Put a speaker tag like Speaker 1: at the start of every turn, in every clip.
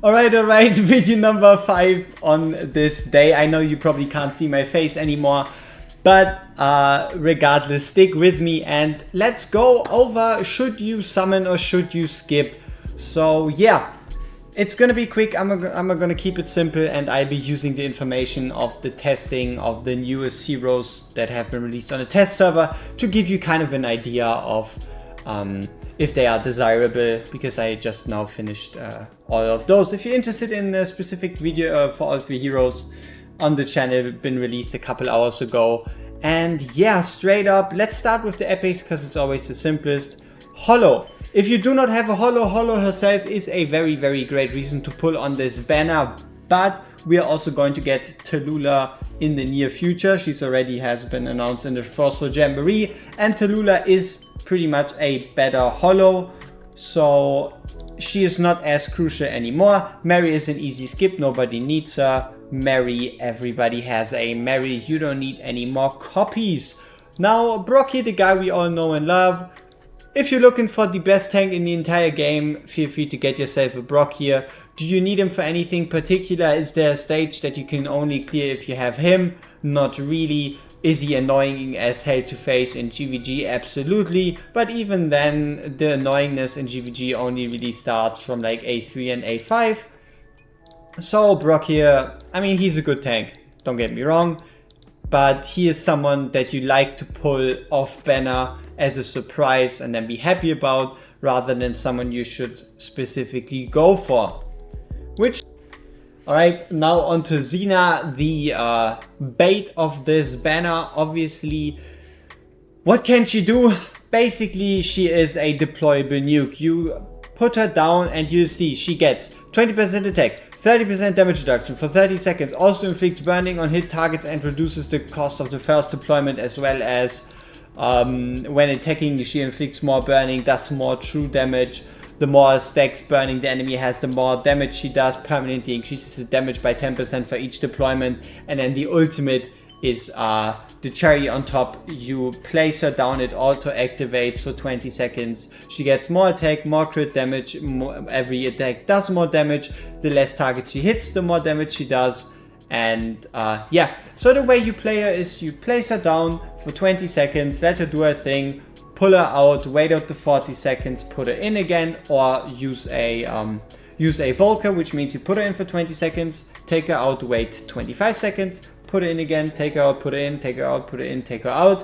Speaker 1: Alright, video number 5 on this day. I know you probably can't see my face anymore, but regardless, stick with me and let's go over should you summon or should you skip. So yeah, it's gonna be quick. I'm gonna keep it simple, and I'll be using the information of the testing of the newest heroes that have been released on a test server to give you kind of an idea of if they are desirable, because I just now finished all of those. If you're interested in a specific video for all 3 heroes on the channel, been released a couple hours ago. And yeah, straight up, let's start with the epics because it's always the simplest. Holo. If you do not have a Holo, Holo herself is a very, very great reason to pull on this banner, but we are also going to get Tallulah in the near future. She's already has been announced in the Forceful Jamboree, and Tallulah is pretty much a better Holo, so she is not as crucial anymore. Mary is an easy skip, nobody needs her. Mary, everybody has a Mary, you don't need any more copies. Now Brock here, the guy we all know and love. If you're looking for the best tank in the entire game, feel free to get yourself a Brock here. Do you need him for anything particular? Is there a stage that you can only clear if you have him? Not really. Is he annoying as hell to face in GVG? Absolutely. But even then, the annoyingness in GVG only really starts from like A3 and A5. So Brock here, I mean, he's a good tank, don't get me wrong. But he is someone that you like to pull off banner as a surprise and then be happy about, rather than someone you should specifically go for. Which, alright, now onto Xena, the bait of this banner. Obviously, what can she do? Basically, she is a deployable nuke. You put her down and you see she gets 20% attack, 30% damage reduction for 30 seconds, also inflicts burning on hit targets and reduces the cost of the first deployment, as well as when attacking she inflicts more burning, does more true damage. The more stacks burning the enemy has, the more damage she does, permanently increases the damage by 10% for each deployment. And then the ultimate is the cherry on top. You place her down, it auto activates for 20 seconds. She gets more attack, more crit damage, every attack does more damage. The less target she hits, the more damage she does. And yeah, so the way you play her is you place her down for 20 seconds, let her do her thing, pull her out, wait out the 40 seconds, put her in again, or use a Volker, which means you put her in for 20 seconds, take her out, wait 25 seconds, put her in again, take her out, put her in, take her out, put her in, take her out.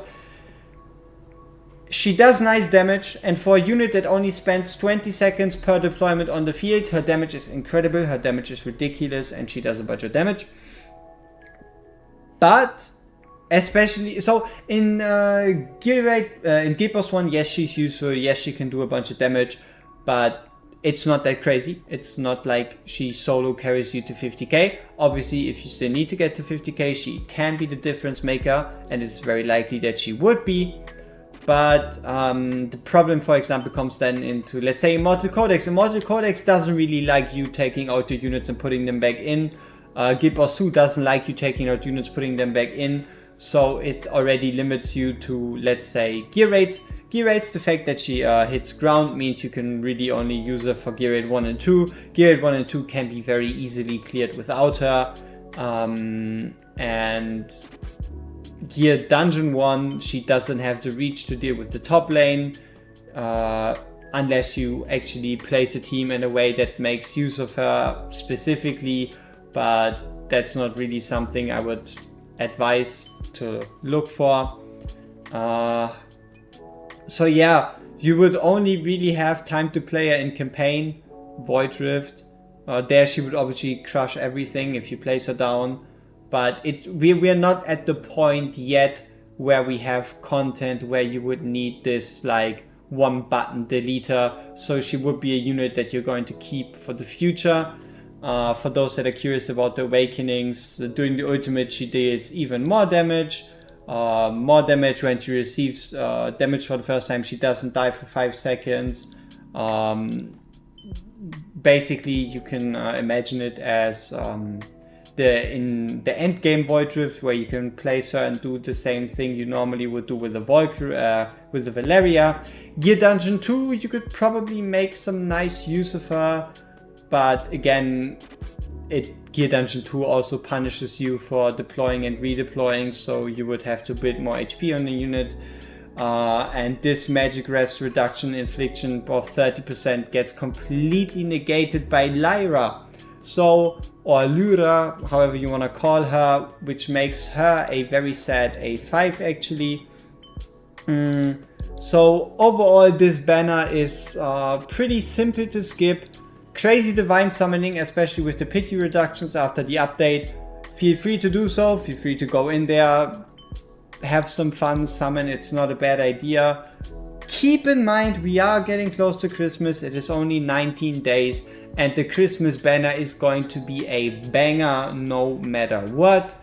Speaker 1: She does nice damage, and for a unit that only spends 20 seconds per deployment on the field, her damage is incredible, her damage is ridiculous, and she does a bunch of damage. But especially so in in Guild Boss 1, yes, she's useful, yes, she can do a bunch of damage, but it's not that crazy. It's not like she solo carries you to 50k. Obviously, if you still need to get to 50k, she can be the difference maker, and it's very likely that she would be. But the problem, for example, comes then into, let's say, Immortal Codex. Immortal Codex doesn't really like you taking out your units and putting them back in. Guild Boss 2 doesn't like you taking out units, putting them back in. So it already limits you to, let's say, gear rates. Gear rates, the fact that she hits ground means you can really only use her for gear rate 1 and 2. Gear rate 1 and 2 can be very easily cleared without her. And gear dungeon 1, she doesn't have the reach to deal with the top lane. Unless you actually place a team in a way that makes use of her specifically. But that's not really something I would advise to look for. So yeah, you would only really have time to play her in campaign, Void Rift. There she would obviously crush everything if you place her down. But we're not at the point yet where we have content where you would need this like one button deleter. So she would be a unit that you're going to keep for the future. For those that are curious about the Awakenings, during the ultimate she deals even more damage. More damage when she receives damage for the first time. She doesn't die for 5 seconds. Basically, you can imagine it as in the end game Void Rift, where you can place her and do the same thing you normally would do with the with the Valeria. Gear Dungeon 2, you could probably make some nice use of her. but again, Gear Dungeon 2 also punishes you for deploying and redeploying, so you would have to build more HP on the unit. And this magic rest reduction infliction of 30% gets completely negated by Lyra. So, or Lyra, however you want to call her, which makes her a very sad A5 actually. So overall this banner is pretty simple to skip. Crazy divine summoning, especially with the pity reductions after the update. Feel free to do so, feel free to go in there, have some fun, summon, it's not a bad idea. Keep in mind we are getting close to Christmas, it is only 19 days and the Christmas banner is going to be a banger no matter what.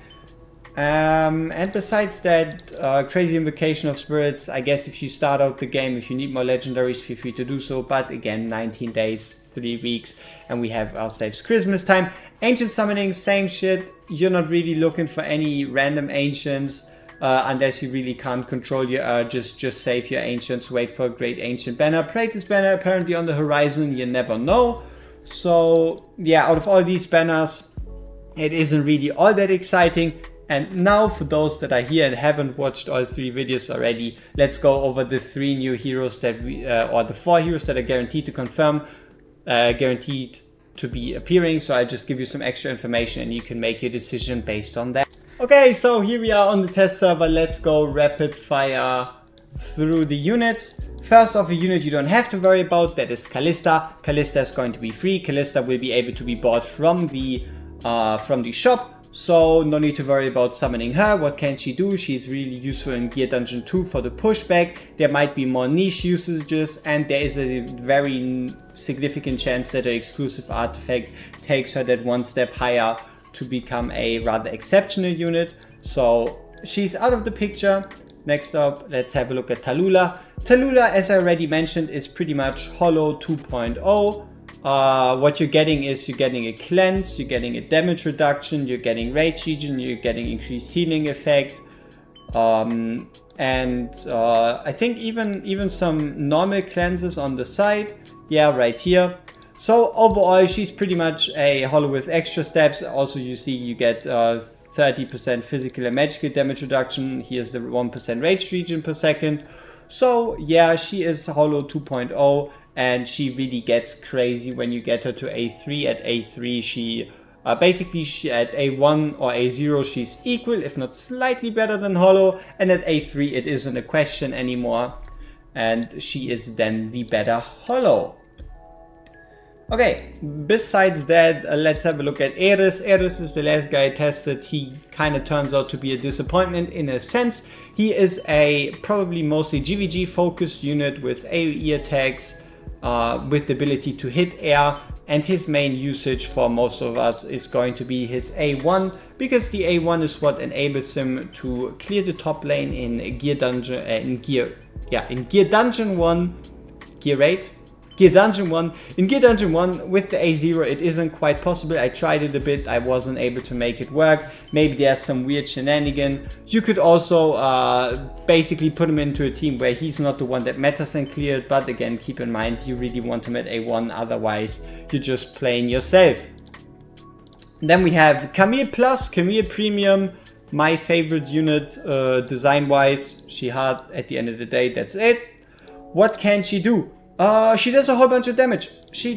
Speaker 1: And besides that, crazy invocation of spirits, I guess if you start out the game, if you need more legendaries, feel free to do so, but again 19 days, 3 weeks, and we have ourselves Christmas time. Ancient summoning, same shit, you're not really looking for any random ancients, unless you really can't control your urges. Just save your ancients, wait for a great ancient banner. Practice banner apparently on the horizon, you never know. So yeah, out of all these banners, it isn't really all that exciting. And now for those that are here and haven't watched all 3 videos already, let's go over the 3 new heroes that we, or the 4 heroes that are guaranteed to confirm, guaranteed to be appearing. So I just give you some extra information and you can make your decision based on that. Okay, so here we are on the test server. Let's go rapid fire through the units. First off, a unit you don't have to worry about, that is Callista. Callista is going to be free. Callista will be able to be bought from the shop. So no need to worry about summoning her. What can she do? She's really useful in Gear Dungeon 2 for the pushback. There might be more niche usages and there is a very significant chance that an exclusive artifact takes her that one step higher to become a rather exceptional unit. So she's out of the picture. Next up, let's have a look at Tallulah. Tallulah, as I already mentioned, is pretty much Hollow 2.0. What you're getting is you're getting a cleanse, you're getting a damage reduction, you're getting rage regen, you're getting increased healing effect, and I think even some normal cleanses on the side. Yeah, right here. So overall, she's pretty much a Hollow with extra steps. Also, you see you get 30% physical and magical damage reduction. Here's the 1% rage regen per second. So yeah, she is Hollow 2.0. And she really gets crazy when you get her to A3. At A3, she basically at A1 or A0, she's equal, if not slightly better than Hollow. And at A3, it isn't a question anymore. And she is then the better Hollow. Okay, besides that, let's have a look at Ares. Ares is the last guy I tested. He kind of turns out to be a disappointment in a sense. He is a probably mostly GVG focused unit with AoE attacks, with the ability to hit air, and his main usage for most of us is going to be his A1, because the A1 is what enables him to clear the top lane in Gear Dungeon, in Gear Dungeon 1, Gear 8? Gear Dungeon 1. In Gear Dungeon 1 with the A0 it isn't quite possible. I tried it a bit, I wasn't able to make it work. Maybe there's some weird shenanigan. You could also basically put him into a team where he's not the one that matters and cleared, but again keep in mind you really want him at A1, otherwise you're just playing yourself. Then we have Camille Plus, Camille Premium, my favorite unit design wise. She hard at the end of the day, that's it. What can she do? She does a whole bunch of damage. She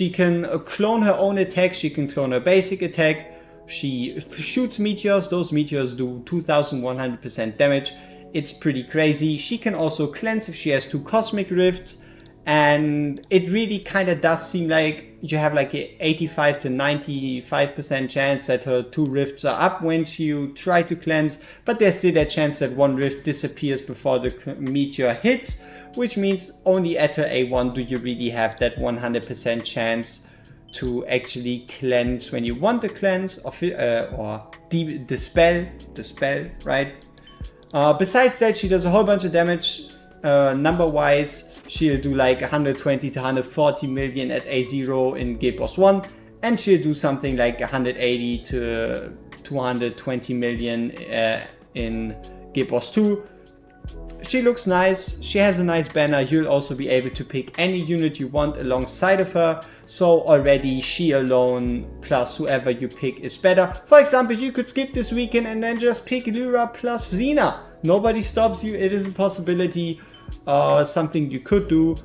Speaker 1: can clone her own attack. She can clone her basic attack. She shoots meteors. Those meteors do 2100% damage. It's pretty crazy. She can also cleanse if she has 2 cosmic rifts. And it really kind of does seem like you have like a 85 to 95% chance that her 2 rifts are up when you try to cleanse, but there's still that chance that 1 rift disappears before the meteor hits, which means only at her A1 do you really have that 100% chance to actually cleanse when you want to cleanse or dispel, right? Besides that, she does a whole bunch of damage. Number wise, she'll do like 120 to 140 million at A0 in Guild Boss 1, and she'll do something like 180 to 220 million in Guild Boss 2. she looks nice, she has a nice banner, you'll also be able to pick any unit you want alongside of her. So already she alone plus whoever you pick is better. For example, you could skip this weekend and then just pick Lyra plus Xena. Nobody stops you, it is a possibility, something you could do.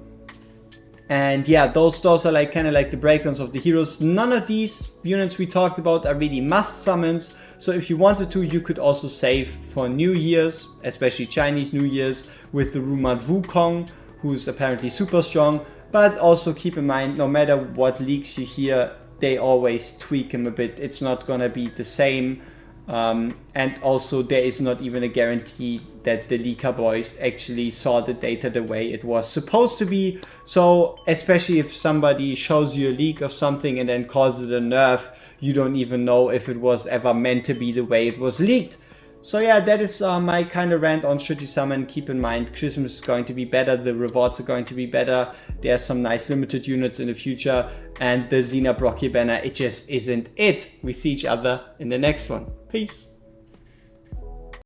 Speaker 1: And yeah, those are like kind of like the breakdowns of the heroes. None of these units we talked about are really must summons. So if you wanted to, you could also save for New Year's, especially Chinese New Year's, with the rumored Wukong, who's apparently super strong. But also keep in mind, no matter what leaks you hear, they always tweak him a bit. It's not gonna be the same. And also there is not even a guarantee that the leaker boys actually saw the data the way it was supposed to be. So especially if somebody shows you a leak of something and then calls it a nerf, you don't even know if it was ever meant to be the way it was leaked. So yeah, that is my kind of rant on should you summon. Keep in mind, Christmas is going to be better, the rewards are going to be better, there's some nice limited units in the future, and the Xena Brockie banner, it just isn't it. We see each other in the next one. Peace.